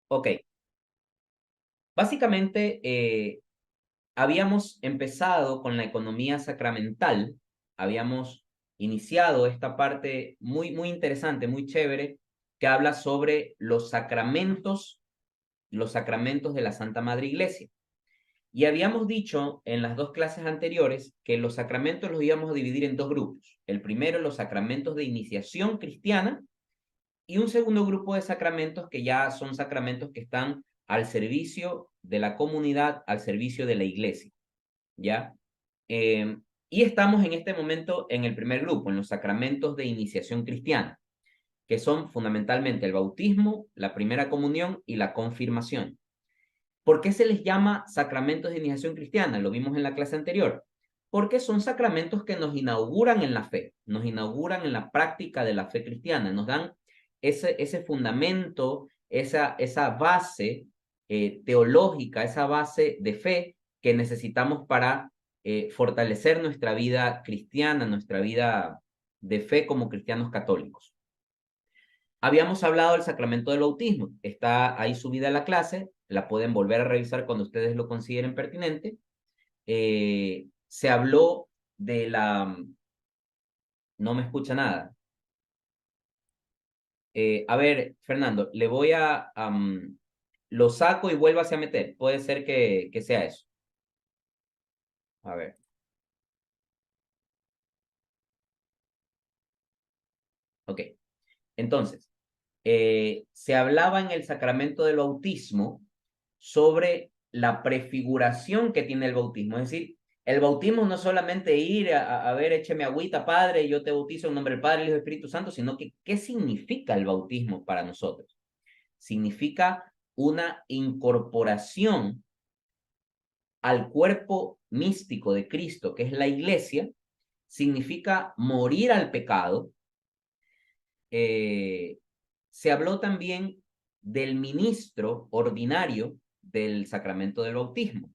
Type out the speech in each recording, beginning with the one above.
Ok, básicamente habíamos empezado con la economía sacramental, habíamos iniciado esta parte muy, muy interesante, muy chévere, que habla sobre los sacramentos de la Santa Madre Iglesia. Y habíamos dicho en las dos clases anteriores que los sacramentos los íbamos a dividir en dos grupos. El primero, los sacramentos de iniciación cristiana, y un segundo grupo de sacramentos que ya son sacramentos que están al servicio de la comunidad, al servicio de la iglesia, ¿ya? Eh, y estamos en este momento en el primer grupo, en los sacramentos de iniciación cristiana, que son fundamentalmente el bautismo, la primera comunión y la confirmación. ¿Por qué se les llama sacramentos de iniciación cristiana? Lo vimos en la clase anterior. Porque son sacramentos que nos inauguran en la fe, nos inauguran en la práctica de la fe cristiana, nos dan ese fundamento, esa base teológica, esa base de fe que necesitamos para fortalecer nuestra vida cristiana, nuestra vida de fe como cristianos católicos. Habíamos hablado del sacramento del bautismo. Está ahí subida la clase. La pueden volver a revisar cuando ustedes lo consideren pertinente. Se habló de la... No me escucha nada. A ver, Fernando, le voy a... lo saco y vuelvo a meter. Puede ser que sea eso. A ver. Ok. Entonces, se hablaba en el sacramento del bautismo sobre la prefiguración que tiene el bautismo. Es decir, el bautismo no es solamente ir a ver, écheme agüita, Padre, y yo te bautizo en nombre del Padre, el Hijo y el Espíritu Santo, sino que, ¿qué significa el bautismo para nosotros? Significa una incorporación al cuerpo místico de Cristo, que es la iglesia, significa morir al pecado. eh, Se habló también del ministro ordinario del sacramento del bautismo,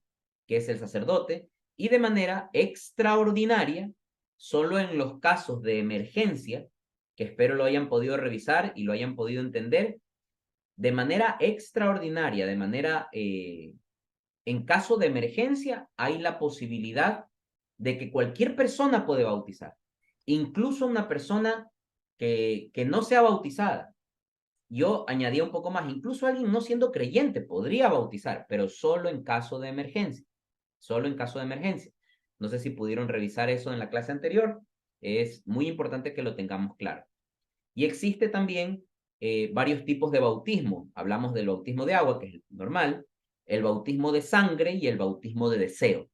que es el sacerdote, y de manera extraordinaria, solo en los casos de emergencia, que espero lo hayan podido revisar y lo hayan podido entender, de manera extraordinaria, en caso de emergencia, hay la posibilidad de que cualquier persona puede bautizar, incluso una persona que no sea bautizada. Yo añadía un poco más, incluso alguien no siendo creyente podría bautizar, pero solo en caso de emergencia, solo en caso de emergencia. No sé si pudieron revisar eso en la clase anterior, es muy importante que lo tengamos claro. Y existe también varios tipos de bautismo. Hablamos del bautismo de agua, que es el normal, el bautismo de sangre y el bautismo de deseo,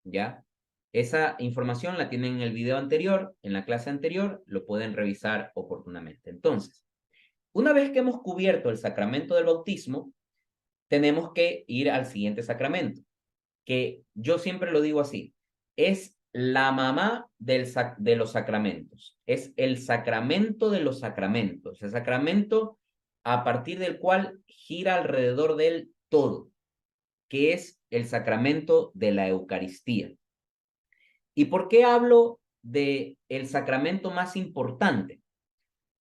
¿ya? Esa información la tienen en el video anterior, en la clase anterior, lo pueden revisar oportunamente. Entonces, una vez que hemos cubierto el sacramento del bautismo, tenemos que ir al siguiente sacramento, que yo siempre lo digo así, es la mamá de los sacramentos, es el sacramento de los sacramentos, el sacramento a partir del cual gira alrededor de él todo, que es el sacramento de la Eucaristía. ¿Y por qué hablo de el sacramento más importante?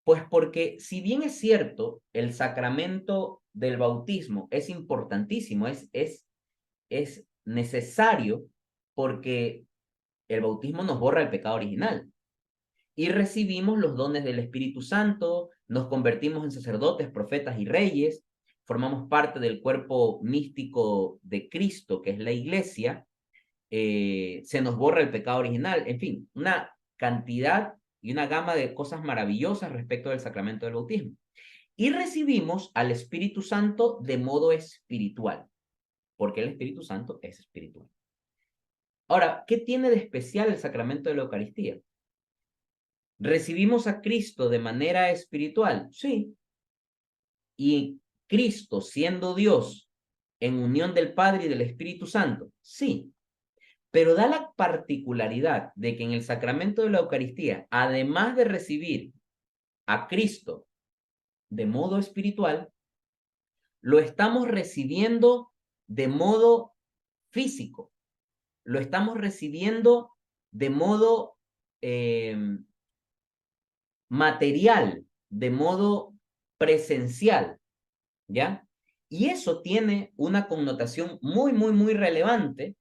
Pues porque si bien es cierto, el sacramento del bautismo es importantísimo, es necesario porque el bautismo nos borra el pecado original y recibimos los dones del Espíritu Santo, nos convertimos en sacerdotes, profetas y reyes, formamos parte del cuerpo místico de Cristo, que es la iglesia, se nos borra el pecado original, en fin, una cantidad y una gama de cosas maravillosas respecto del sacramento del bautismo. Y recibimos al Espíritu Santo de modo espiritual, porque el Espíritu Santo es espiritual. Ahora, ¿qué tiene de especial el sacramento de la Eucaristía? ¿Recibimos a Cristo de manera espiritual? Sí. ¿Y Cristo siendo Dios en unión del Padre y del Espíritu Santo? Sí. Pero da la particularidad de que en el sacramento de la Eucaristía, además de recibir a Cristo de modo espiritual, lo estamos recibiendo de modo físico, lo estamos recibiendo de modo eh, material, de modo presencial, ¿ya? Y eso tiene una connotación muy, muy, muy relevante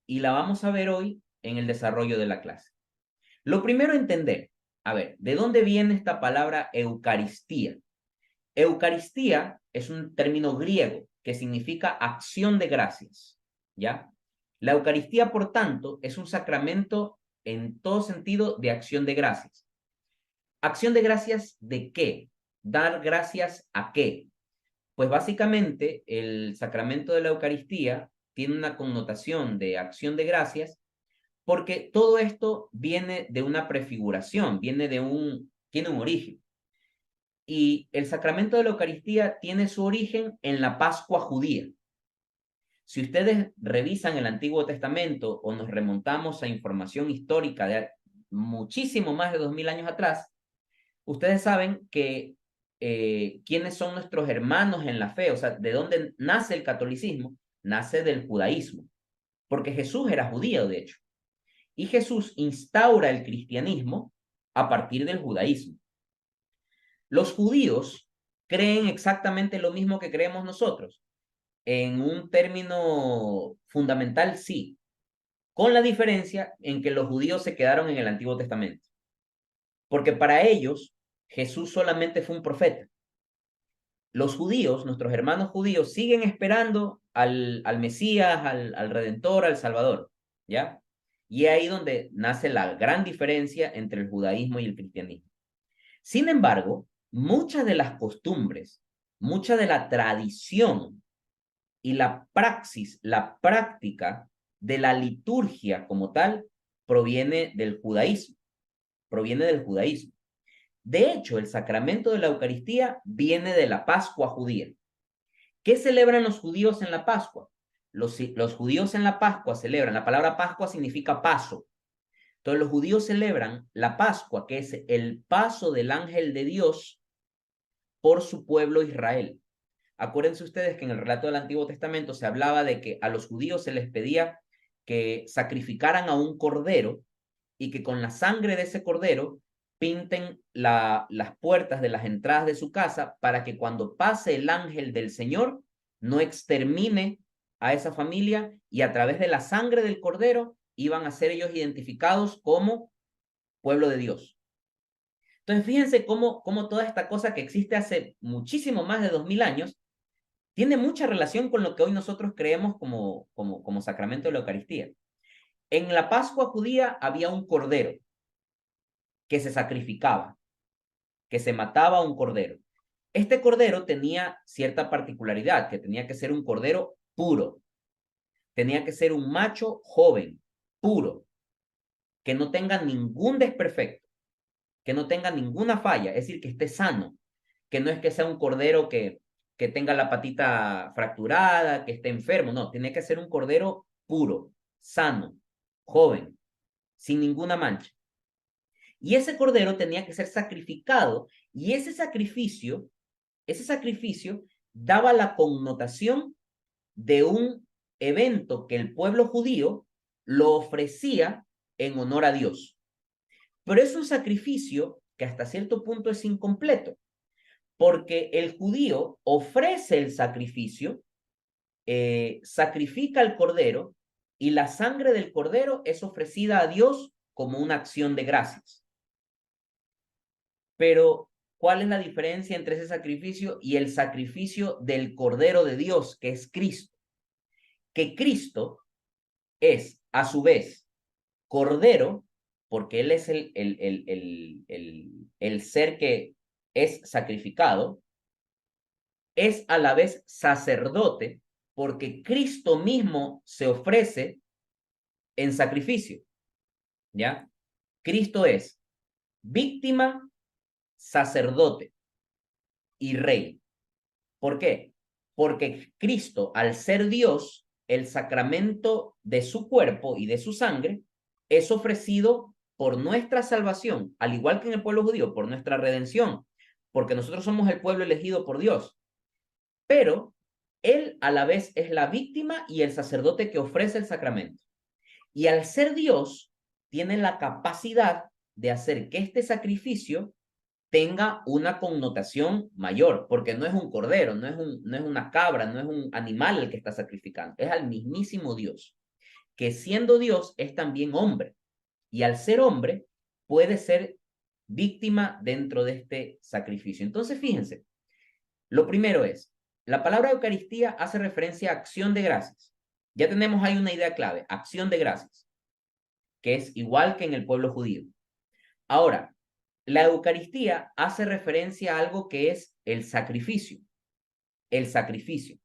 y la vamos a ver hoy en el desarrollo de la clase. Lo primero, entender, a ver, ¿de dónde viene esta palabra Eucaristía? Eucaristía es un término griego que significa acción de gracias, ¿ya? La Eucaristía, por tanto, es un sacramento en todo sentido de acción de gracias. ¿Acción de gracias de qué? ¿Dar gracias a qué? Pues básicamente el sacramento de la Eucaristía tiene una connotación de acción de gracias porque todo esto viene de una prefiguración, tiene un origen. Y el sacramento de la Eucaristía tiene su origen en la Pascua judía. Si ustedes revisan el Antiguo Testamento o nos remontamos a información histórica de muchísimo más de 2000 años atrás, ustedes saben que quiénes son nuestros hermanos en la fe, o sea, de dónde nace el catolicismo, nace del judaísmo, porque Jesús era judío, de hecho, y Jesús instaura el cristianismo a partir del judaísmo. Los judíos creen exactamente lo mismo que creemos nosotros. En un término fundamental, sí, con la diferencia en que los judíos se quedaron en el Antiguo Testamento. Porque para ellos, Jesús solamente fue un profeta. Los judíos, nuestros hermanos judíos, siguen esperando al Mesías, al Redentor, al Salvador, ¿ya? Y ahí donde nace la gran diferencia entre el judaísmo y el cristianismo. Sin embargo, muchas de las costumbres, mucha de la tradición y la praxis, la práctica de la liturgia como tal, proviene del judaísmo, proviene del judaísmo. De hecho, el sacramento de la Eucaristía viene de la Pascua judía. ¿Qué celebran los judíos en la Pascua? Los judíos en la Pascua celebran, la palabra Pascua significa paso. Entonces los judíos celebran la Pascua, que es el paso del ángel de Dios por su pueblo Israel. Acuérdense ustedes que en el relato del Antiguo Testamento se hablaba de que a los judíos se les pedía que sacrificaran a un cordero y que con la sangre de ese cordero pinten las puertas de las entradas de su casa para que cuando pase el ángel del Señor no extermine a esa familia y a través de la sangre del cordero iban a ser ellos identificados como pueblo de Dios. Entonces, fíjense cómo toda esta cosa que existe hace muchísimo más de 2000 años tiene mucha relación con lo que hoy nosotros creemos como sacramento de la Eucaristía. En la Pascua judía había un cordero que se sacrificaba, que se mataba un cordero. Este cordero tenía cierta particularidad, que tenía que ser un cordero puro, tenía que ser un macho joven, puro, que no tenga ningún desperfecto, que no tenga ninguna falla, es decir, que esté sano, que no es que sea un cordero que tenga la patita fracturada, que esté enfermo, no, tiene que ser un cordero puro, sano, joven, sin ninguna mancha. Y ese cordero tenía que ser sacrificado y ese sacrificio daba la connotación de un evento que el pueblo judío lo ofrecía en honor a Dios. Pero es un sacrificio que hasta cierto punto es incompleto, porque el judío ofrece el sacrificio, sacrifica el cordero y la sangre del cordero es ofrecida a Dios como una acción de gracias. Pero, ¿cuál es la diferencia entre ese sacrificio y el sacrificio del Cordero de Dios, que es Cristo? Que Cristo es, a su vez, Cordero, porque Él es el ser que es sacrificado, es a la vez sacerdote, porque Cristo mismo se ofrece en sacrificio, ¿ya? Cristo es víctima, sacerdote y rey. ¿Por qué? Porque Cristo, al ser Dios, el sacramento de su cuerpo y de su sangre es ofrecido por nuestra salvación, al igual que en el pueblo judío, por nuestra redención, porque nosotros somos el pueblo elegido por Dios. Pero Él a la vez es la víctima y el sacerdote que ofrece el sacramento. Y al ser Dios, tiene la capacidad de hacer que este sacrificio tenga una connotación mayor, porque no es un cordero, no es una cabra, no es un animal el que está sacrificando, es al mismísimo Dios, que siendo Dios es también hombre, y al ser hombre puede ser víctima dentro de este sacrificio. Entonces, fíjense, lo primero es, la palabra Eucaristía hace referencia a acción de gracias. Ya tenemos ahí una idea clave, acción de gracias, que es igual que en el pueblo judío. Ahora, la Eucaristía hace referencia a algo que es el sacrificio. El sacrificio.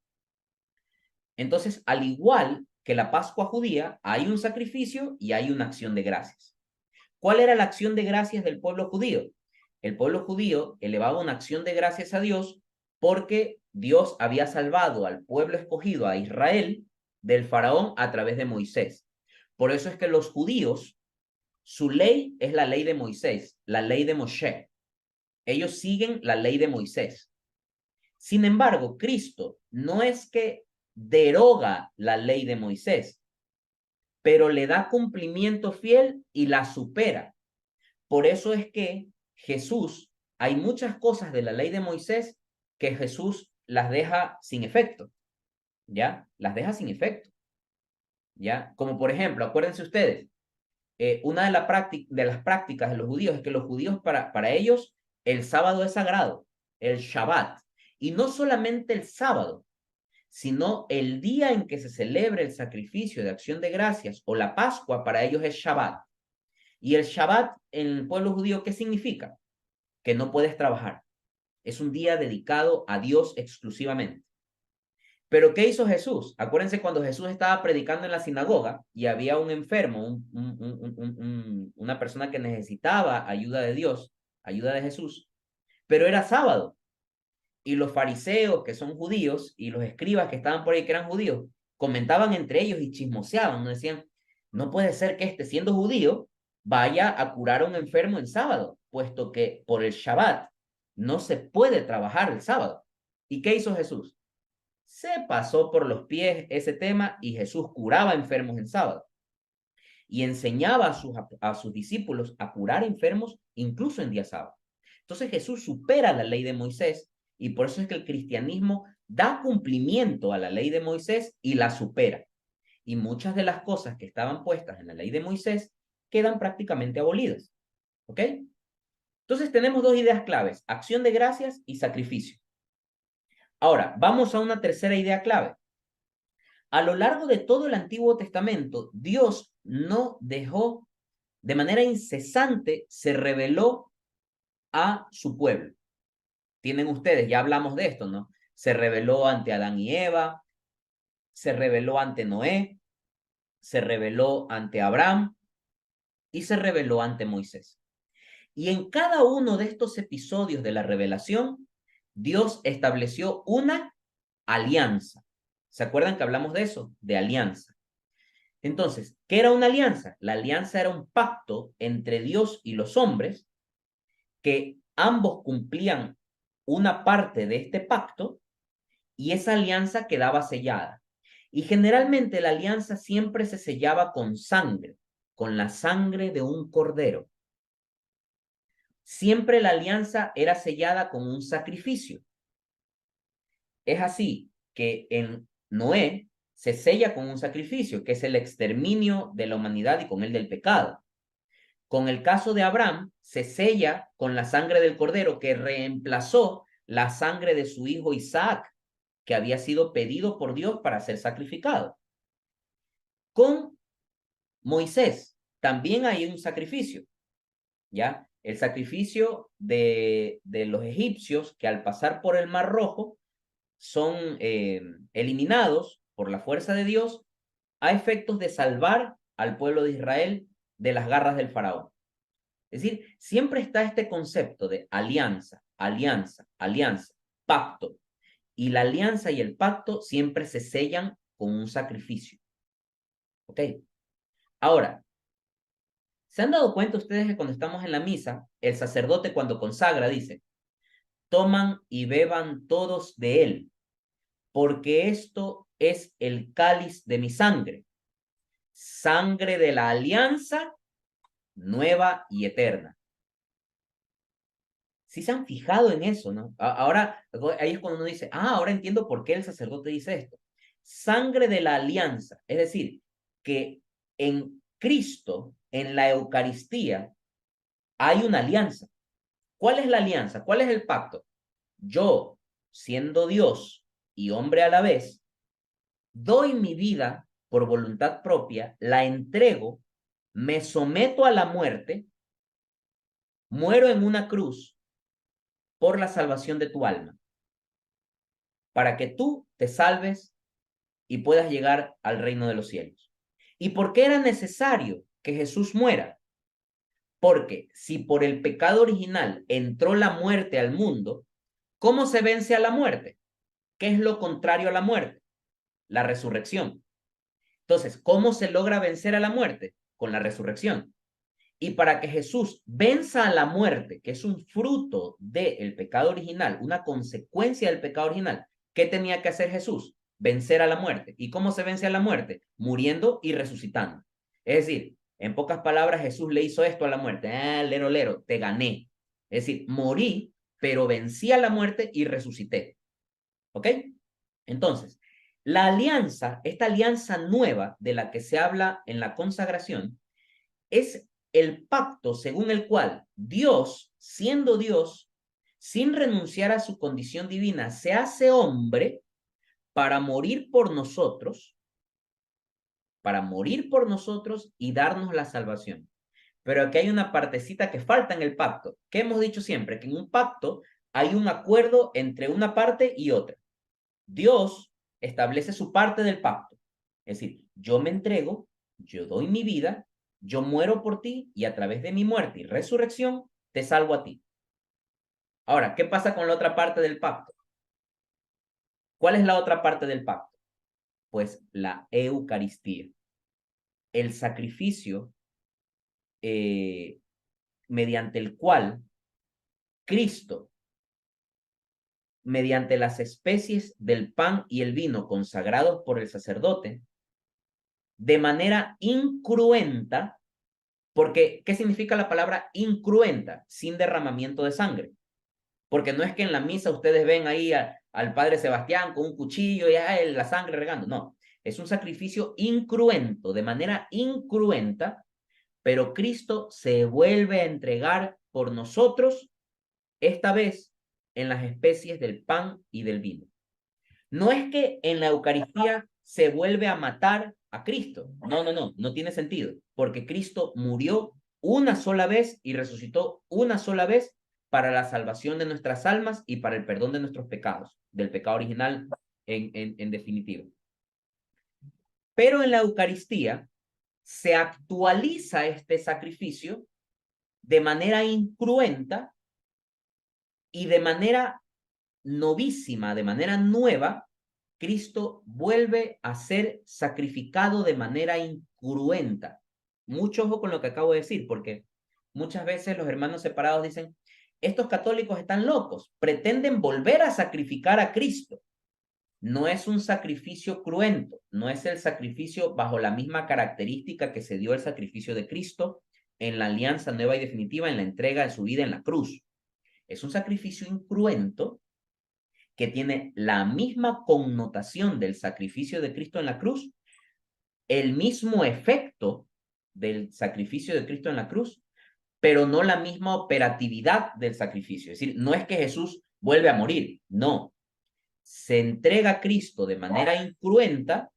Entonces, al igual que la Pascua judía, hay un sacrificio y hay una acción de gracias. ¿Cuál era la acción de gracias del pueblo judío? El pueblo judío elevaba una acción de gracias a Dios porque Dios había salvado al pueblo escogido, a Israel, del faraón a través de Moisés. Por eso es que los judíos, su ley es la ley de Moisés, la ley de Moshe. Ellos siguen la ley de Moisés. Sin embargo, Cristo no es que deroga la ley de Moisés, pero le da cumplimiento fiel y la supera. Por eso es que Jesús, hay muchas cosas de la ley de Moisés que Jesús las deja sin efecto, ¿ya? Las deja sin efecto, ¿ya? Como por ejemplo, acuérdense ustedes, una de las prácticas de los judíos es que los judíos, para ellos, el sábado es sagrado, el Shabbat. Y no solamente el sábado, sino el día en que se celebra el sacrificio de acción de gracias o la Pascua, para ellos es Shabbat. Y el Shabbat en el pueblo judío, ¿qué significa? Que no puedes trabajar. Es un día dedicado a Dios exclusivamente. Pero ¿qué hizo Jesús? Acuérdense cuando Jesús estaba predicando en la sinagoga y había un enfermo, una persona que necesitaba ayuda de Dios, ayuda de Jesús, pero era sábado. Y los fariseos, que son judíos, y los escribas que estaban por ahí, que eran judíos, comentaban entre ellos y chismoseaban, ¿no? Decían, no puede ser que este, siendo judío, vaya a curar a un enfermo en sábado, puesto que por el Shabbat no se puede trabajar el sábado. ¿Y qué hizo Jesús? Se pasó por los pies ese tema y Jesús curaba enfermos en sábado y enseñaba a sus discípulos a curar enfermos incluso en día sábado. Entonces Jesús supera la ley de Moisés y por eso es que el cristianismo da cumplimiento a la ley de Moisés y la supera. Y muchas de las cosas que estaban puestas en la ley de Moisés quedan prácticamente abolidas. ¿Ok? Entonces tenemos dos ideas claves, acción de gracias y sacrificio. Ahora, vamos a una tercera idea clave. A lo largo de todo el Antiguo Testamento, Dios no dejó, de manera incesante, se reveló a su pueblo. Tienen ustedes, ya hablamos de esto, ¿no? Se reveló ante Adán y Eva, se reveló ante Noé, se reveló ante Abraham y se reveló ante Moisés. Y en cada uno de estos episodios de la revelación, Dios estableció una alianza. ¿Se acuerdan que hablamos de eso? De alianza. Entonces, ¿qué era una alianza? La alianza era un pacto entre Dios y los hombres que ambos cumplían una parte de este pacto y esa alianza quedaba sellada. Y generalmente la alianza siempre se sellaba con sangre, con la sangre de un cordero. Siempre la alianza era sellada con un sacrificio. Es así que en Noé se sella con un sacrificio, que es el exterminio de la humanidad y con el del pecado. Con el caso de Abraham, se sella con la sangre del cordero que reemplazó la sangre de su hijo Isaac, que había sido pedido por Dios para ser sacrificado. Con Moisés también hay un sacrificio, ¿ya? El sacrificio de los egipcios que al pasar por el Mar Rojo son eliminados por la fuerza de Dios a efectos de salvar al pueblo de Israel de las garras del faraón. Es decir, siempre está este concepto de alianza, alianza, alianza, pacto. Y la alianza y el pacto siempre se sellan con un sacrificio. ¿Ok? Ahora, ¿se han dado cuenta ustedes que cuando estamos en la misa, el sacerdote cuando consagra dice, toman y beban todos de él, porque esto es el cáliz de mi sangre, sangre de la alianza nueva y eterna. Sí se han fijado en eso, ¿no? Ahora, ahí es cuando uno dice, ahora entiendo por qué el sacerdote dice esto. Sangre de la alianza, es decir, que en Cristo, en la Eucaristía, hay una alianza. ¿Cuál es la alianza? ¿Cuál es el pacto? Yo, siendo Dios y hombre a la vez, doy mi vida por voluntad propia, la entrego, me someto a la muerte, muero en una cruz por la salvación de tu alma, para que tú te salves y puedas llegar al reino de los cielos. ¿Y por qué era necesario que Jesús muera? Porque si por el pecado original entró la muerte al mundo, ¿cómo se vence a la muerte? ¿Qué es lo contrario a la muerte? La resurrección. Entonces, ¿cómo se logra vencer a la muerte? Con la resurrección. Y para que Jesús venza a la muerte, que es un fruto del pecado original, una consecuencia del pecado original, ¿qué tenía que hacer Jesús? Vencer a la muerte. ¿Y cómo se vence a la muerte? Muriendo y resucitando. Es decir, en pocas palabras, Jesús le hizo esto a la muerte. Lero, lero, te gané. Es decir, morí, pero vencí a la muerte y resucité. ¿Ok? Entonces, la alianza, esta alianza nueva de la que se habla en la consagración, es el pacto según el cual Dios, siendo Dios, sin renunciar a su condición divina, se hace hombre para morir por nosotros, y darnos la salvación. Pero aquí hay una partecita que falta en el pacto. ¿Qué hemos dicho siempre? Que en un pacto hay un acuerdo entre una parte y otra. Dios establece su parte del pacto. Es decir, yo me entrego, yo doy mi vida, yo muero por ti y a través de mi muerte y resurrección te salvo a ti. Ahora, ¿qué pasa con la otra parte del pacto? ¿Cuál es la otra parte del pacto? Pues la Eucaristía, el sacrificio eh, mediante el cual Cristo, mediante las especies del pan y el vino consagrados por el sacerdote, de manera incruenta. Porque, ¿qué significa la palabra incruenta? Sin derramamiento de sangre. Porque no es que en la misa ustedes ven ahí al padre Sebastián con un cuchillo y la sangre regando. No, es un sacrificio incruento, de manera incruenta, pero Cristo se vuelve a entregar por nosotros, esta vez en las especies del pan y del vino. No es que en la Eucaristía se vuelve a matar a Cristo. No, no, no, no tiene sentido, porque Cristo murió una sola vez y resucitó una sola vez para la salvación de nuestras almas y para el perdón de nuestros pecados, del pecado original en definitiva. Pero en la Eucaristía se actualiza este sacrificio de manera incruenta y de manera novísima, de manera nueva. Cristo vuelve a ser sacrificado de manera incruenta. Mucho ojo con lo que acabo de decir, porque muchas veces los hermanos separados dicen, estos católicos están locos, pretenden volver a sacrificar a Cristo. No es un sacrificio cruento, no es el sacrificio bajo la misma característica que se dio el sacrificio de Cristo en la alianza nueva y definitiva, en la entrega de su vida en la cruz. Es un sacrificio incruento que tiene la misma connotación del sacrificio de Cristo en la cruz, el mismo efecto del sacrificio de Cristo en la cruz, pero no la misma operatividad del sacrificio. Es decir, no es que Jesús vuelve a morir, no. Se entrega a Cristo de manera incruenta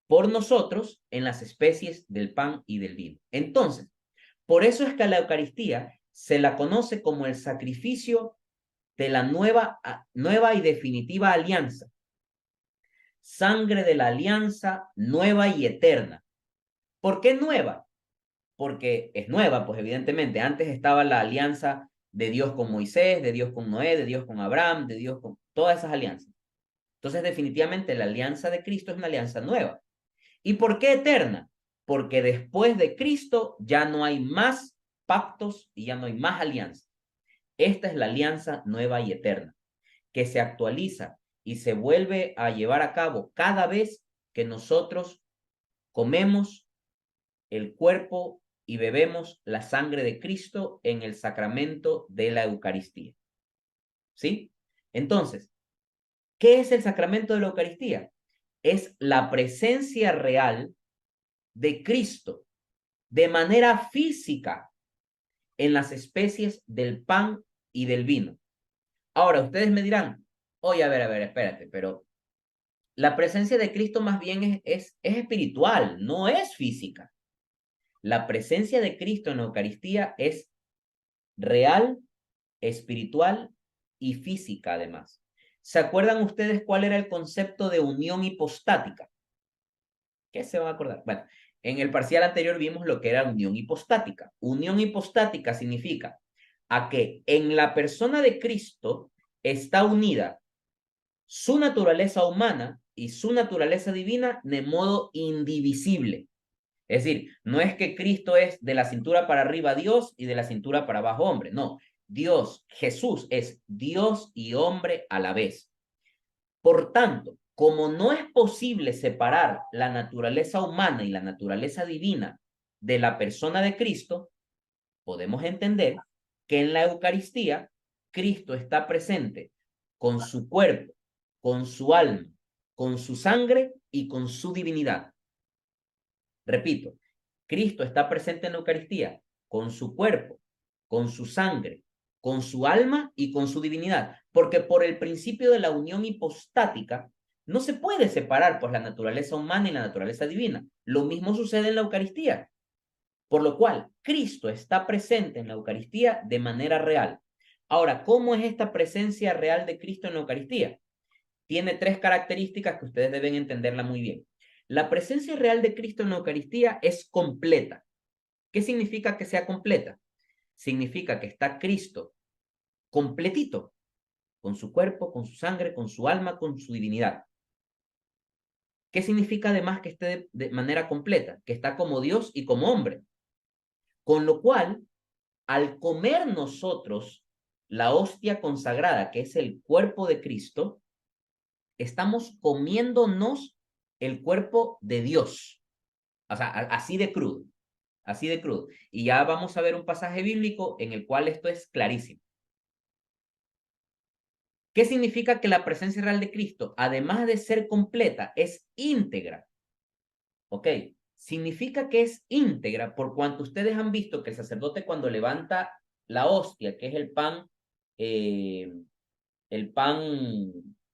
por nosotros en las especies del pan y del vino. Entonces, por eso es que a la Eucaristía se la conoce como el sacrificio de la nueva y definitiva alianza. Sangre de la alianza nueva y eterna. ¿Por qué nueva? Porque es nueva, pues evidentemente. Antes estaba la alianza de Dios con Moisés, de Dios con Noé, de Dios con Abraham, de Dios con todas esas alianzas. Entonces, definitivamente, la alianza de Cristo es una alianza nueva. ¿Y por qué eterna? Porque después de Cristo ya no hay más pactos y ya no hay más alianzas. Esta es la alianza nueva y eterna, que se actualiza y se vuelve a llevar a cabo cada vez que nosotros comemos el cuerpo y bebemos la sangre de Cristo en el sacramento de la Eucaristía. ¿Sí? Entonces, ¿qué es el sacramento de la Eucaristía? Es la presencia real de Cristo de manera física en las especies del pan y del vino. Ahora, ustedes me dirán, oye, a ver, espérate, pero la presencia de Cristo más bien es espiritual, no es física. La presencia de Cristo en la Eucaristía es real, espiritual y física además. ¿Se acuerdan ustedes cuál era el concepto de unión hipostática? ¿Qué se van a acordar? Bueno, en el parcial anterior vimos lo que era unión hipostática. Unión hipostática significa a que en la persona de Cristo está unida su naturaleza humana y su naturaleza divina de modo indivisible. Es decir, no es que Cristo es de la cintura para arriba Dios y de la cintura para abajo hombre, no. Dios, Jesús es Dios y hombre a la vez. Por tanto, como no es posible separar la naturaleza humana y la naturaleza divina de la persona de Cristo, podemos entender que en la Eucaristía Cristo está presente con su cuerpo, con su alma, con su sangre y con su divinidad. Repito, Cristo está presente en la Eucaristía con su cuerpo, con su sangre, con su alma y con su divinidad, porque por el principio de la unión hipostática no se puede separar pues la naturaleza humana y la naturaleza divina. Lo mismo sucede en la Eucaristía, por lo cual Cristo está presente en la Eucaristía de manera real. Ahora, ¿cómo es esta presencia real de Cristo en la Eucaristía? Tiene tres características que ustedes deben entenderla muy bien. La presencia real de Cristo en la Eucaristía es completa. ¿Qué significa que sea completa? Significa que está Cristo completito, con su cuerpo, con su sangre, con su alma, con su divinidad. ¿Qué significa además que esté de manera completa? Que está como Dios y como hombre. Con lo cual, al comer nosotros la hostia consagrada, que es el cuerpo de Cristo, estamos comiéndonos el cuerpo de Dios. O sea, así de crudo, así de crudo. Y ya vamos a ver un pasaje bíblico en el cual esto es clarísimo. ¿Qué significa que la presencia real de Cristo, además de ser completa, es íntegra? ¿Ok? Significa que es íntegra por cuanto ustedes han visto que el sacerdote cuando levanta la hostia, que es el pan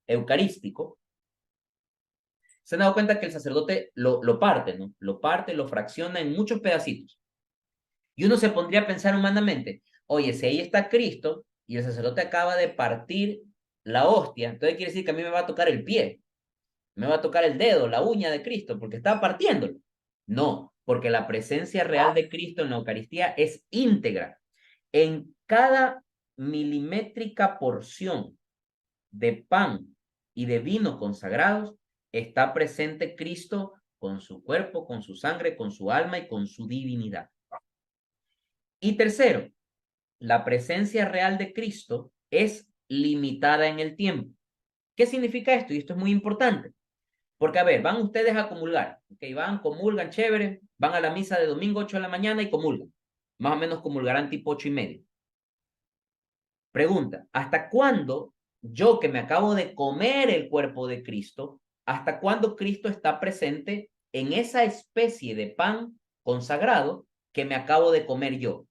eucarístico, se han dado cuenta que el sacerdote lo parte, ¿no? Lo parte, lo fracciona en muchos pedacitos. Y uno se pondría a pensar humanamente, oye, si ahí está Cristo y el sacerdote acaba de partir la hostia, entonces quiere decir que a mí me va a tocar el pie, me va a tocar el dedo, la uña de Cristo, porque está partiéndolo. No, porque la presencia real de Cristo en la Eucaristía es íntegra. En cada milimétrica porción de pan y de vino consagrados está presente Cristo con su cuerpo, con su sangre, con su alma y con su divinidad. Y tercero, la presencia real de Cristo es limitada en el tiempo. ¿Qué significa esto? Y esto es muy importante. Porque, a ver, van ustedes a comulgar, ¿ok? Van, comulgan, chévere, van a la misa de domingo 8 de la mañana y comulgan. Más o menos comulgarán tipo 8:30. Pregunta, ¿hasta cuándo yo que me acabo de comer el cuerpo de Cristo, hasta cuándo Cristo está presente en esa especie de pan consagrado que me acabo de comer yo?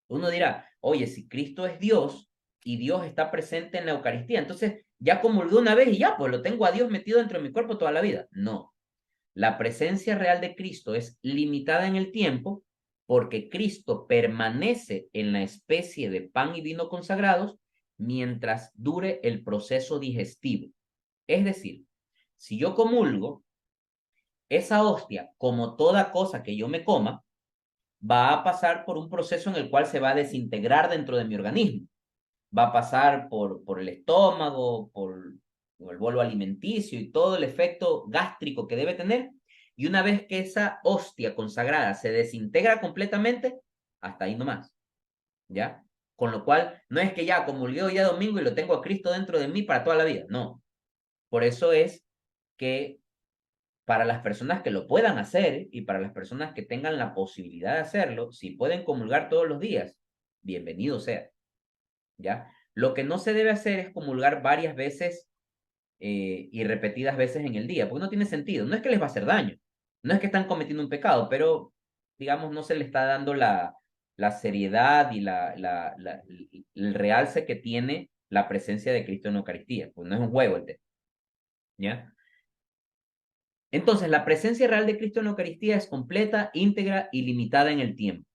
Uno dirá, oye, si Cristo es Dios y Dios está presente en la Eucaristía, entonces ya comulgué una vez y ya, pues lo tengo a Dios metido dentro de mi cuerpo toda la vida. No, la presencia real de Cristo es limitada en el tiempo porque Cristo permanece en la especie de pan y vino consagrados mientras dure el proceso digestivo. Es decir, si yo comulgo, esa hostia, como toda cosa que yo me coma, va a pasar por un proceso en el cual se va a desintegrar dentro de mi organismo. Va a pasar por el estómago, por el bolo alimenticio y todo el efecto gástrico que debe tener. Y una vez que esa hostia consagrada se desintegra completamente, hasta ahí nomás, ¿ya? Con lo cual, no es que ya comulgué hoy ya domingo y lo tengo a Cristo dentro de mí para toda la vida, no. Por eso es que para las personas que lo puedan hacer y para las personas que tengan la posibilidad de hacerlo, si pueden comulgar todos los días, bienvenido sea, ¿ya? Lo que no se debe hacer es comulgar varias veces y repetidas veces en el día, porque no tiene sentido. No es que les va a hacer daño, no es que están cometiendo un pecado, pero, digamos, no se le está dando la seriedad y el realce que tiene la presencia de Cristo en la Eucaristía, pues no es un juego el tema, ¿ya? Entonces, la presencia real de Cristo en la Eucaristía es completa, íntegra y limitada en el tiempo,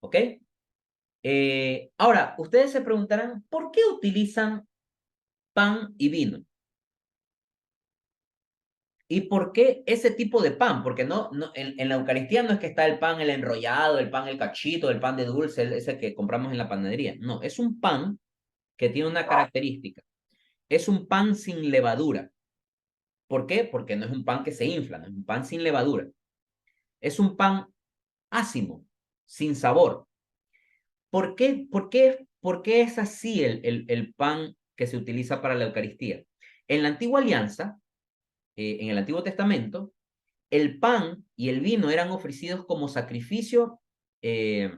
¿ok? Ahora, ustedes se preguntarán, ¿por qué utilizan pan y vino? ¿Y por qué ese tipo de pan? Porque en la Eucaristía no es que está el pan, el enrollado, el pan, el cachito, el pan de dulce, ese que compramos en la panadería. No, es un pan que tiene una característica. Es un pan sin levadura. ¿Por qué? Porque no es un pan que se infla, no es un pan sin levadura. Es un pan ácimo, sin sabor. ¿Por qué es así el pan que se utiliza para la Eucaristía? En la antigua alianza, en el Antiguo Testamento, el pan y el vino eran ofrecidos como sacrificio eh,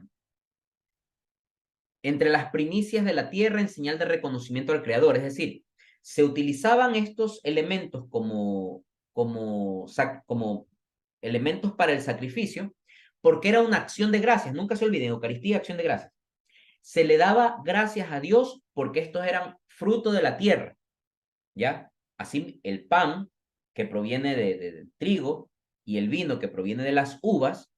entre las primicias de la tierra en señal de reconocimiento al Creador. Es decir, se utilizaban estos elementos como elementos para el sacrificio porque era una acción de gracias. Nunca se olviden, Eucaristía, acción de gracias. Se le daba gracias a Dios porque estos eran fruto de la tierra, ¿ya? Así el pan que proviene de trigo y el vino que proviene de las uvas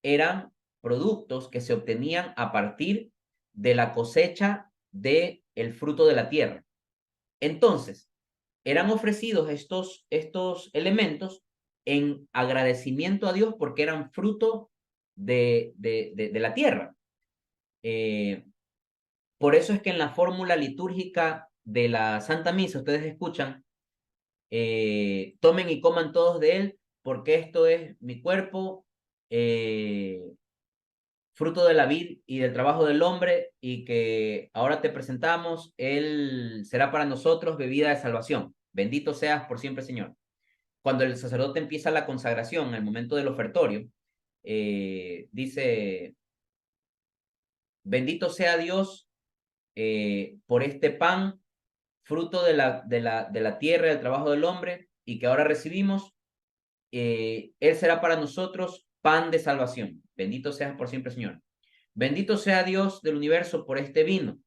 eran productos que se obtenían a partir de la cosecha del fruto de la tierra. Entonces, eran ofrecidos estos elementos en agradecimiento a Dios porque eran fruto de la tierra. Por eso es que en la fórmula litúrgica de la Santa Misa ustedes escuchan tomen y coman todos de él, porque esto es mi cuerpo, fruto de la vid y del trabajo del hombre, y que ahora te presentamos, él será para nosotros bebida de salvación. Bendito seas por siempre, Señor. Cuando el sacerdote empieza la consagración, en el momento del ofertorio, dice, bendito sea Dios por este pan fruto de la tierra, del trabajo del hombre, y que ahora recibimos, Él será para nosotros pan de salvación. Bendito seas por siempre, Señor. Bendito sea Dios del universo por este vino,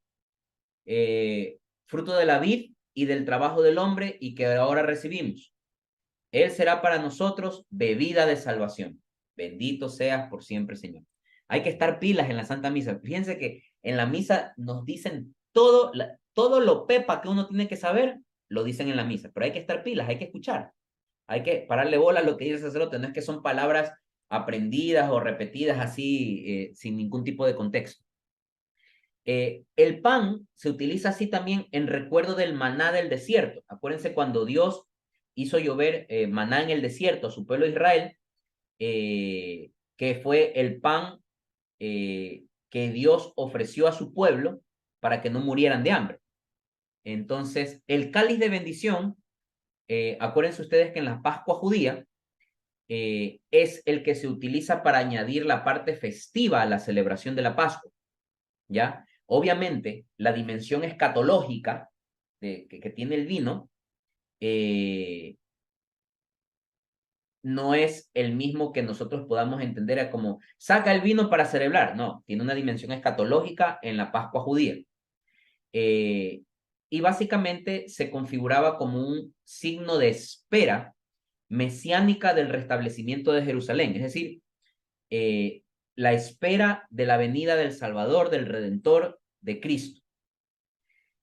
fruto de la vid y del trabajo del hombre, y que ahora recibimos. Él será para nosotros bebida de salvación. Bendito seas por siempre, Señor. Hay que estar pilas en la Santa Misa. Fíjense que en la misa nos dicen todo lo pepa que uno tiene que saber, lo dicen en la misa, pero hay que estar pilas, hay que escuchar, hay que pararle bola a lo que dice el sacerdote, no es que son palabras aprendidas o repetidas así sin ningún tipo de contexto. El pan se utiliza así también en recuerdo del maná del desierto. Acuérdense cuando Dios hizo llover maná en el desierto a su pueblo Israel, que fue el pan que Dios ofreció a su pueblo para que no murieran de hambre. Entonces, el cáliz de bendición, acuérdense ustedes que en la Pascua judía es el que se utiliza para añadir la parte festiva a la celebración de la Pascua, ¿ya? Obviamente, la dimensión escatológica que tiene el vino no es el mismo que nosotros podamos entender como saca el vino para celebrar, no, tiene una dimensión escatológica en la Pascua judía. Y básicamente se configuraba como un signo de espera mesiánica del restablecimiento de Jerusalén, es decir, la espera de la venida del Salvador, del Redentor, de Cristo.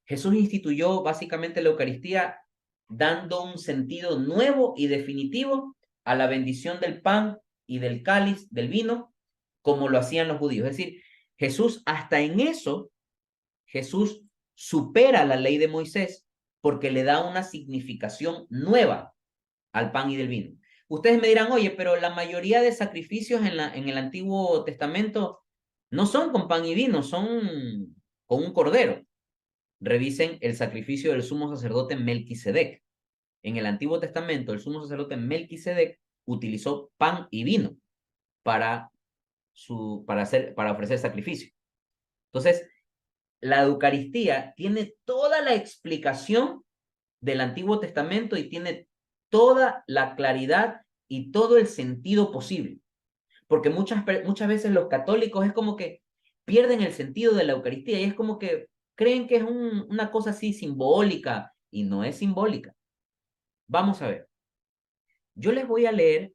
Jesús instituyó básicamente la Eucaristía dando un sentido nuevo y definitivo a la bendición del pan y del cáliz, del vino, como lo hacían los judíos. Es decir, Jesús hasta en eso, Jesús supera la ley de Moisés porque le da una significación nueva al pan y del vino. Ustedes me dirán, oye, pero la mayoría de sacrificios en el Antiguo Testamento no son con pan y vino, son con un cordero. Revisen el sacrificio del sumo sacerdote Melquisedec. En el Antiguo Testamento, el sumo sacerdote Melquisedec utilizó pan y vino para, para ofrecer sacrificio. Entonces, la Eucaristía tiene toda la explicación del Antiguo Testamento y tiene toda la claridad y todo el sentido posible. Porque muchas veces los católicos es como que pierden el sentido de la Eucaristía y es como que creen que es una cosa así simbólica y no es simbólica. Vamos a ver. Yo les voy a leer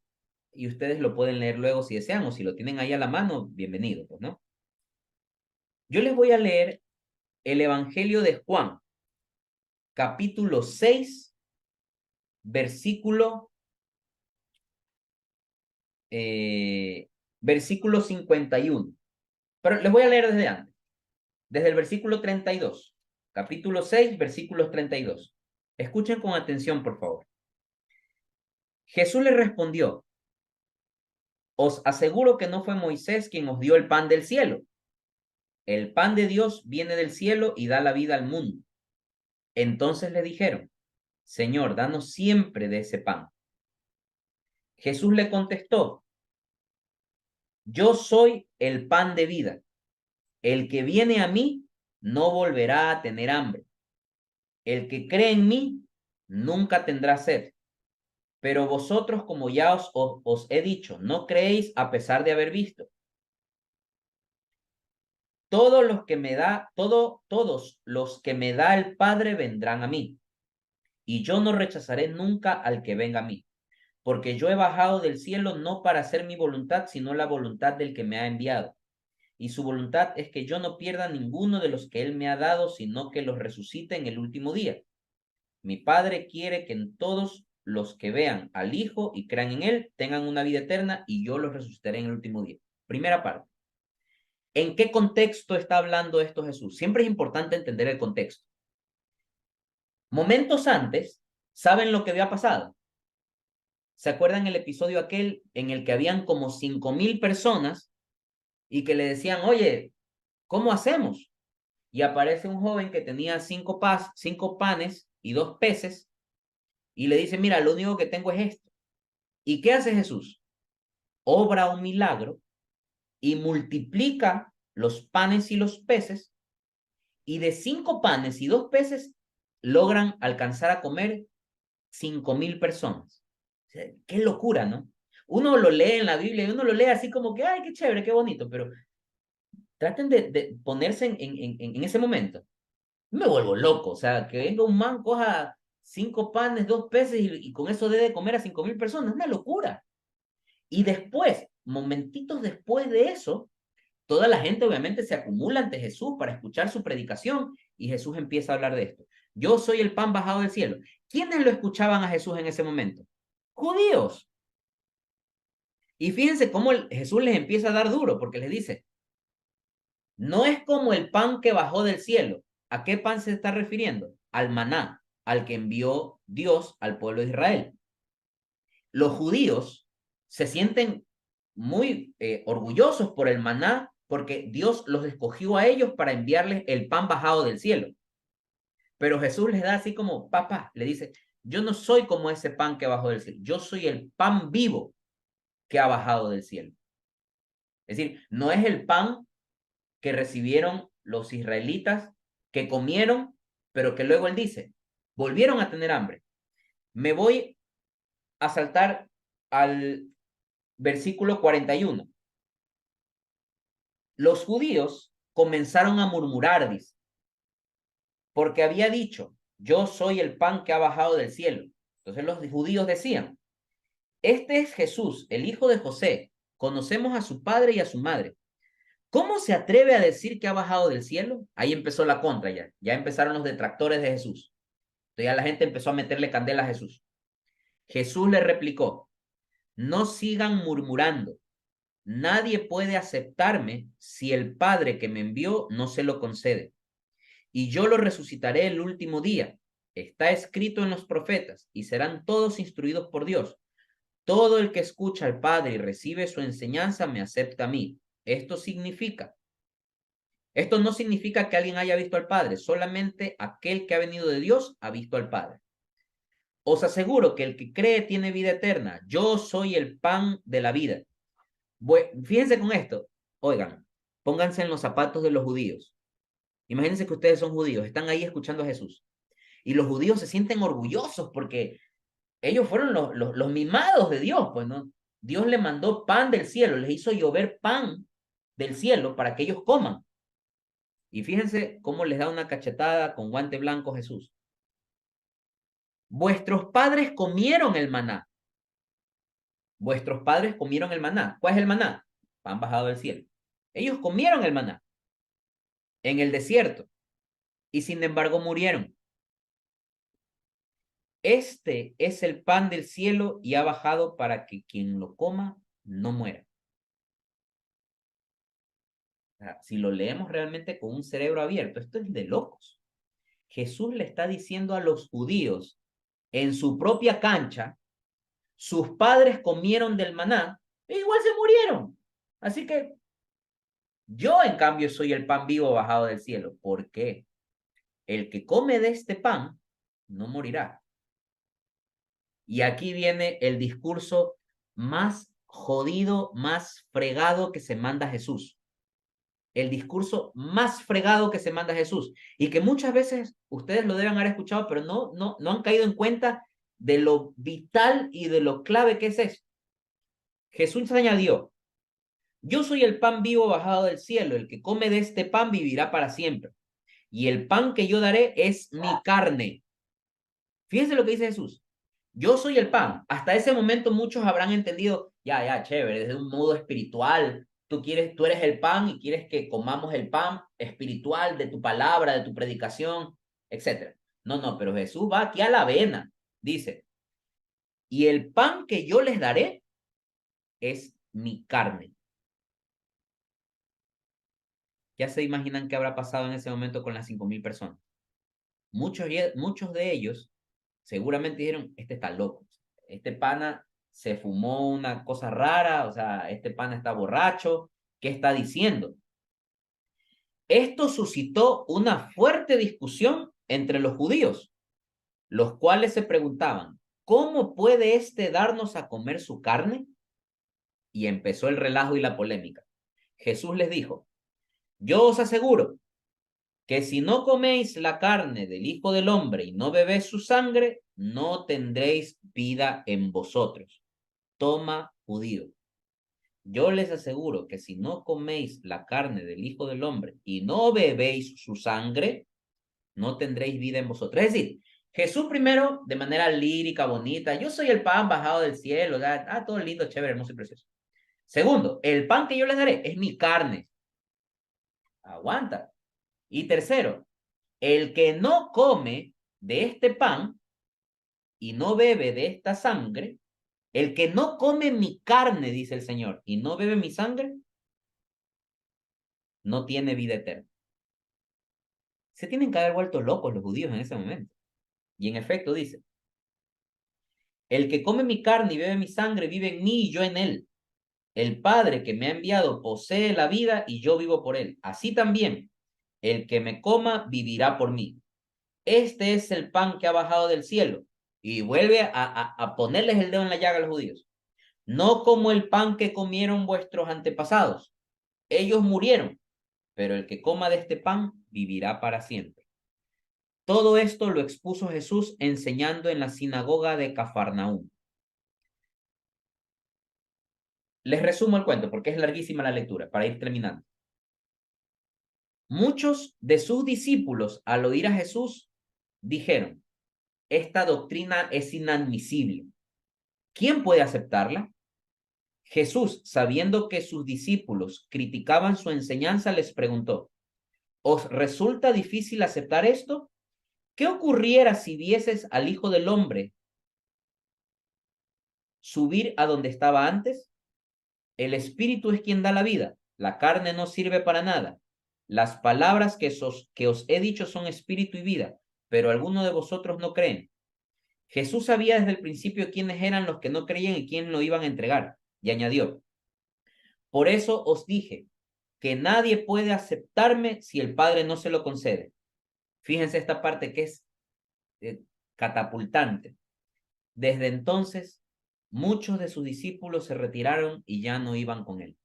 y ustedes lo pueden leer luego si desean o si lo tienen ahí a la mano, bienvenido, pues, ¿no? Yo les voy a leer el Evangelio de Juan, capítulo 6, versículo, versículo 51. Pero les voy a leer desde antes, desde el versículo 32. Capítulo 6, versículos 32. Escuchen con atención, por favor. Jesús le respondió, os aseguro que no fue Moisés quien os dio el pan del cielo. El pan de Dios viene del cielo y da la vida al mundo. Entonces le dijeron, Señor, danos siempre de ese pan. Jesús le contestó, yo soy el pan de vida. El que viene a mí no volverá a tener hambre. El que cree en mí nunca tendrá sed. Pero vosotros, como ya os he dicho, no creéis a pesar de haber visto. Todos los que me da, todos los que me da el Padre vendrán a mí, y yo no rechazaré nunca al que venga a mí, porque yo he bajado del cielo no para hacer mi voluntad, sino la voluntad del que me ha enviado. Y su voluntad es que yo no pierda ninguno de los que él me ha dado, sino que los resucite en el último día. Mi Padre quiere que en todos los que vean al Hijo y crean en él tengan una vida eterna, y yo los resucitaré en el último día. Primera parte. ¿En qué contexto está hablando esto Jesús? Siempre es importante entender el contexto. Momentos antes, ¿saben lo que había pasado? ¿Se acuerdan el episodio aquel en el que habían como 5,000 personas y que le decían, oye, ¿cómo hacemos? Y aparece un joven que tenía 5 panes y 2 peces y le dice, mira, lo único que tengo es esto. ¿Y qué hace Jesús? Obra un milagro y multiplica los panes y los peces, y de 5 panes y 2 peces logran alcanzar a comer 5,000 personas. O sea, qué locura, ¿no? Uno lo lee en la Biblia y uno lo lee así como que, ay, qué chévere, qué bonito, pero traten de ponerse en ese momento. Me vuelvo loco, o sea, que venga un man, coja 5 panes, 2 peces y con eso debe de comer a 5,000 personas, es una locura. Y después, momentitos después de eso, toda la gente obviamente se acumula ante Jesús para escuchar su predicación y Jesús empieza a hablar de esto. Yo soy el pan bajado del cielo. ¿Quiénes lo escuchaban a Jesús en ese momento? Judíos. Y fíjense cómo Jesús les empieza a dar duro, porque les dice, no es como el pan que bajó del cielo. ¿A qué pan se está refiriendo? Al maná, al que envió Dios al pueblo de Israel. Los judíos se sienten muy orgullosos por el maná porque Dios los escogió a ellos para enviarles el pan bajado del cielo. Pero Jesús les da así como, papá, le dice, yo no soy como ese pan que bajó del cielo, yo soy el pan vivo que ha bajado del cielo. Es decir, no es el pan que recibieron los israelitas, que comieron, pero que luego él dice, volvieron a tener hambre. Me voy a saltar al versículo 41. Los judíos comenzaron a murmurar, dice, porque había dicho, yo soy el pan que ha bajado del cielo. Entonces los judíos decían, este es Jesús, el hijo de José. Conocemos a su padre y a su madre. ¿Cómo se atreve a decir que ha bajado del cielo? Ahí empezó la contra ya. Ya empezaron los detractores de Jesús. Entonces ya la gente empezó a meterle candela a Jesús. Jesús le replicó, no sigan murmurando. Nadie puede aceptarme si el Padre que me envió no se lo concede. Y yo lo resucitaré el último día. Está escrito en los profetas y serán todos instruidos por Dios. Todo el que escucha al Padre y recibe su enseñanza me acepta a mí. Esto no significa que alguien haya visto al Padre, solamente aquel que ha venido de Dios ha visto al Padre. Os aseguro que el que cree tiene vida eterna. Yo soy el pan de la vida. Fíjense con esto. Oigan, pónganse en los zapatos de los judíos. Imagínense que ustedes son judíos, están ahí escuchando a Jesús. Y los judíos se sienten orgullosos porque ellos fueron los mimados de Dios, pues, ¿no? Dios le mandó pan del cielo, les hizo llover pan del cielo para que ellos coman. Y fíjense cómo les da una cachetada con guante blanco Jesús. Vuestros padres comieron el maná. Vuestros padres comieron el maná. ¿Cuál es el maná? Pan bajado del cielo. Ellos comieron el maná en el desierto y sin embargo murieron. Este es el pan del cielo y ha bajado para que quien lo coma no muera. O sea, si lo leemos realmente con un cerebro abierto, esto es de locos. Jesús le está diciendo a los judíos en su propia cancha, sus padres comieron del maná e igual se murieron. Así que yo, en cambio, soy el pan vivo bajado del cielo. ¿Por qué? El que come de este pan no morirá. Y aquí viene el discurso más jodido, más fregado que se manda Jesús. El discurso más fregado que se manda Jesús. Y que muchas veces ustedes lo deben haber escuchado, pero no han caído en cuenta de lo vital y de lo clave que es eso. Jesús añadió, yo soy el pan vivo bajado del cielo, el que come de este pan vivirá para siempre. Y el pan que yo daré es mi carne. Fíjense lo que dice Jesús. Yo soy el pan. Hasta ese momento muchos habrán entendido, ya, chévere, desde un modo espiritual. Tú eres el pan y quieres que comamos el pan espiritual de tu palabra, de tu predicación, etcétera. No, pero Jesús va aquí a la vena. Dice, y el pan que yo les daré es mi carne. Ya se imaginan qué habrá pasado en ese momento con las 5,000 personas. Muchos de ellos seguramente dijeron, este está loco, este pana se fumó una cosa rara, o sea, este pana está borracho, ¿qué está diciendo? Esto suscitó una fuerte discusión entre los judíos, los cuales se preguntaban, ¿cómo puede este darnos a comer su carne? Y empezó el relajo y la polémica. Jesús les dijo, yo os aseguro que si no coméis la carne del Hijo del Hombre y no bebéis su sangre, no tendréis vida en vosotros. Toma, judío. Yo les aseguro que si no coméis la carne del Hijo del Hombre y no bebéis su sangre, no tendréis vida en vosotros. Es decir, Jesús primero, de manera lírica, bonita, yo soy el pan bajado del cielo, todo lindo, chévere, hermoso y precioso. Segundo, el pan que yo les daré es mi carne. Aguanta. Y tercero, el que no come de este pan y no bebe de esta sangre, el que no come mi carne, dice el Señor, y no bebe mi sangre, no tiene vida eterna. Se tienen que haber vuelto locos los judíos en ese momento. Y en efecto dice, el que come mi carne y bebe mi sangre vive en mí y yo en él. El Padre que me ha enviado posee la vida y yo vivo por él. Así también, el que me coma vivirá por mí. Este es el pan que ha bajado del cielo. Y vuelve a ponerles el dedo en la llaga a los judíos. No como el pan que comieron vuestros antepasados. Ellos murieron, pero el que coma de este pan vivirá para siempre. Todo esto lo expuso Jesús enseñando en la sinagoga de Cafarnaúm. Les resumo el cuento porque es larguísima la lectura para ir terminando. Muchos de sus discípulos, al oír a Jesús, dijeron, esta doctrina es inadmisible. ¿Quién puede aceptarla? Jesús, sabiendo que sus discípulos criticaban su enseñanza, les preguntó, ¿os resulta difícil aceptar esto? ¿Qué ocurriera si vieses al Hijo del Hombre subir a donde estaba antes? El Espíritu es quien da la vida, la carne no sirve para nada. Las palabras que os he dicho son espíritu y vida, pero algunos de vosotros no creen. Jesús sabía desde el principio quiénes eran los que no creían y quiénes lo iban a entregar, y añadió, por eso os dije que nadie puede aceptarme si el Padre no se lo concede. Fíjense esta parte que es catapultante. Desde entonces, muchos de sus discípulos se retiraron y ya no iban con él.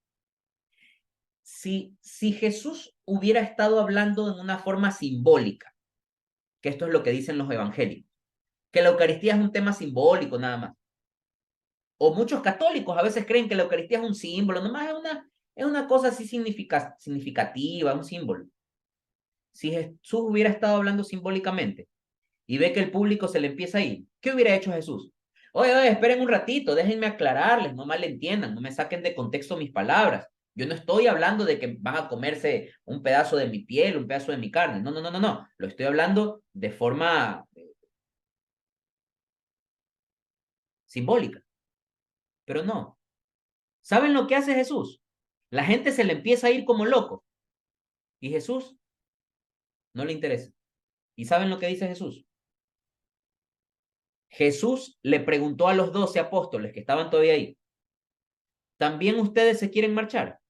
Si Jesús hubiera estado hablando en una forma simbólica, que esto es lo que dicen los evangélicos, que la Eucaristía es un tema simbólico nada más, o muchos católicos a veces creen que la Eucaristía es un símbolo, nomás es una cosa así significativa, un símbolo. Si Jesús hubiera estado hablando simbólicamente y ve que el público se le empieza a ir, ¿qué hubiera hecho Jesús? Oye, esperen un ratito, déjenme aclararles, no malentiendan, no me saquen de contexto mis palabras. Yo no estoy hablando de que van a comerse un pedazo de mi piel, un pedazo de mi carne. No, no, no, no, no. Lo estoy hablando de forma simbólica. Pero no. ¿Saben lo que hace Jesús? La gente se le empieza a ir como loco. Y Jesús no le interesa. ¿Y saben lo que dice Jesús? Jesús le preguntó a los 12 apóstoles que estaban todavía ahí, ¿también ustedes se quieren marchar?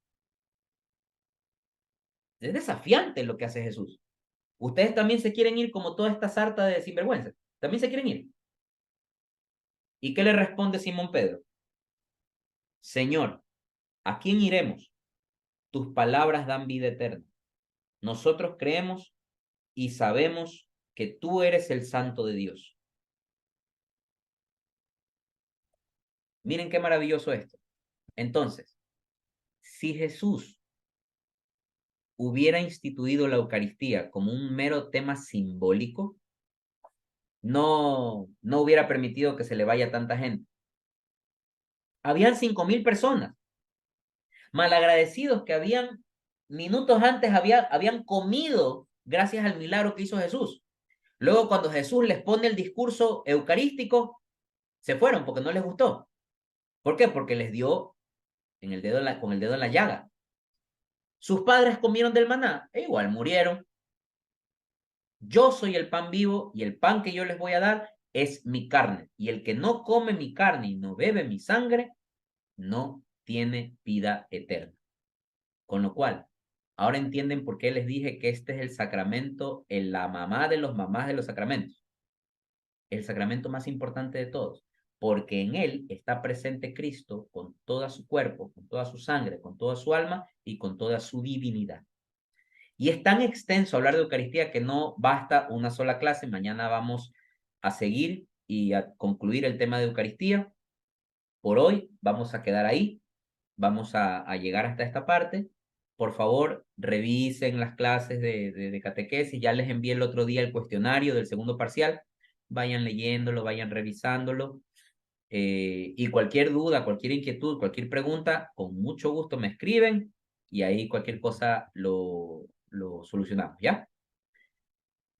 Es desafiante lo que hace Jesús. ¿Ustedes también se quieren ir como toda esta sarta de sinvergüenza? ¿También se quieren ir? ¿Y qué le responde Simón Pedro? Señor, ¿a quién iremos? Tus palabras dan vida eterna. Nosotros creemos y sabemos que tú eres el Santo de Dios. Miren qué maravilloso esto. Entonces, si Jesús hubiera instituido la Eucaristía como un mero tema simbólico, no hubiera permitido que se le vaya tanta gente. Habían 5.000 personas, malagradecidos que habían, minutos antes habían comido gracias al milagro que hizo Jesús. Luego, cuando Jesús les pone el discurso eucarístico, se fueron porque no les gustó. ¿Por qué? Porque les dio con el dedo en la llaga. Sus padres comieron del maná e igual murieron. Yo soy el pan vivo y el pan que yo les voy a dar es mi carne. Y el que no come mi carne y no bebe mi sangre, no tiene vida eterna. Con lo cual, ahora entienden por qué les dije que este es el sacramento, la mamá de los mamás de los sacramentos. El sacramento más importante de todos, porque en él está presente Cristo con todo su cuerpo, con toda su sangre, con toda su alma y con toda su divinidad. Y es tan extenso hablar de Eucaristía que no basta una sola clase. Mañana vamos a seguir y a concluir el tema de Eucaristía. Por hoy vamos a quedar ahí. Vamos a llegar hasta esta parte. Por favor, revisen las clases de catequesis. Ya les envié el otro día el cuestionario del segundo parcial. Vayan leyéndolo, vayan revisándolo. Y cualquier duda, cualquier inquietud, cualquier pregunta, con mucho gusto me escriben y ahí cualquier cosa lo solucionamos, ¿ya?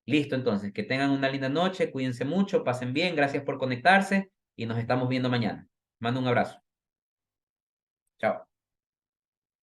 Listo, entonces, que tengan una linda noche, cuídense mucho, pasen bien, gracias por conectarse y nos estamos viendo mañana. Mando un abrazo. Chao.